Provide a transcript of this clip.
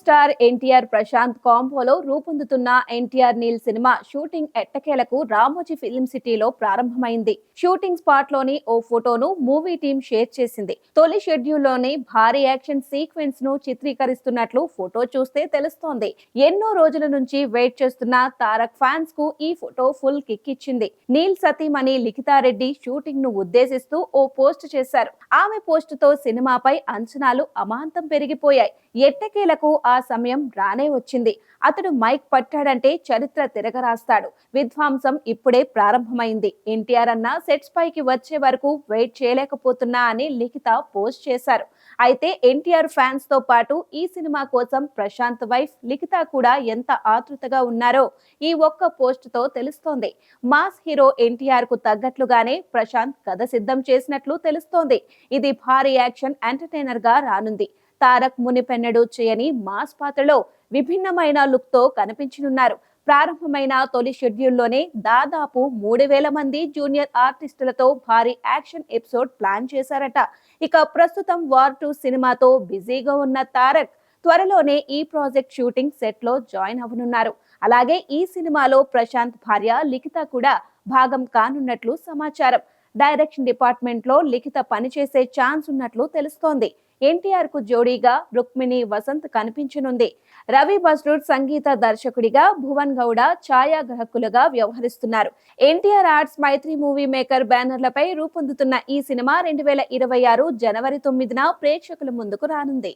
Star NTR Prashanth కాంబోలో రూపొందుతున్న NTR Neel cinema shooting ఎట్టకేలకు Ramoji film సిటీలో ప్రారంభమైంది. షూటింగ్ స్పాట్ లోని ఓ ఫోటోను మూవీ టీం షేర్ చేసింది. తొలి షెడ్యూల్లోనే భారీ యాక్షన్ సీక్వెన్స్ ను చిత్రీకరిస్తున్నట్లు ఫోటో చూస్తే తెలుస్తోంది. ఎన్నో రోజుల నుంచి వెయిట్ చేస్తున్న తారక్ ఫ్యాన్స్ కు ఈ ఫోటో ఫుల్ కిక్ ఇచ్చింది. నీల్ సతీమణి లిఖితారెడ్డి షూటింగ్ ను ఉద్దేశిస్తూ ఓ పోస్ట్ చేశారు. ఆమె పోస్ట్ తో సినిమాపై అంచనాలు అమాంతం పెరిగిపోయాయి. ఎట్టకేలకు ఆ సమయం రానే వచ్చింది. అతడు మైక్ పట్టాడంటే చరిత్ర తిరగరాస్తాడు. విధ్వంసం ఇప్పుడే ప్రారంభమైంది. ఎన్టీఆర్ అన్న సెట్స్ పైకి వచ్చే వరకు వెయిట్ చేయలేకపోతున్నా అని లిఖిత పోస్ట్ చేశారు. అయితే ఎన్టీఆర్ ఫ్యాన్స్ తో పాటు ఈ సినిమా కోసం ప్రశాంత్ వైఫ్ లిఖిత కూడా ఎంత ఆతృతగా ఉన్నారో ఈ ఒక్క పోస్ట్ తో తెలుస్తోంది. మాస్ హీరో ఎన్టీఆర్ కు తగ్గట్లుగానే ప్రశాంత్ కథ సిద్ధం చేసినట్లు తెలుస్తోంది. ఇది భారీ యాక్షన్ ఎంటర్టైనర్ గా రానుంది. తారక్ మునిపెన్నడూ చేయని మాస్ పాత్రలో విభిన్నమైన లుక్ తో కనిపించనున్నారు. ప్రారంభమైన తొలి షెడ్యూల్లోనే దాదాపు 3000 మంది జూనియర్ ఆర్టిస్టులతో భారీ యాక్షన్ ఎపిసోడ్ ప్లాన్ చేశారట. ఇక ప్రస్తుతం వార్ 2 సినిమాతో బిజీగా ఉన్న తారక్ త్వరలోనే ఈ ప్రాజెక్ట్ షూటింగ్ సెట్ లో జాయిన్ అవ్వనున్నారు. అలాగే ఈ సినిమాలో ప్రశాంత్ భార్య లిఖిత కూడా భాగం కానున్నట్లు సమాచారం. డైరెక్షన్ డిపార్ట్మెంట్ లో లిఖిత పనిచేసే ఛాన్స్ ఉన్నట్లు తెలుస్తోంది. ఎన్టీఆర్ కు జోడీగా రుక్మిణి వసంత్ కనిపించనుంది. రవి బస్రూర్ సంగీత దర్శకుడిగా, భువన్ గౌడ ఛాయాగ్రాహకులుగా వ్యవహరిస్తున్నారు. ఎన్టీఆర్ ఆర్ట్స్, మైత్రి మూవీ మేకర్ బ్యానర్లపై రూపొందుతున్న ఈ సినిమా 2026 జనవరి 9న ప్రేక్షకుల ముందుకు రానుంది.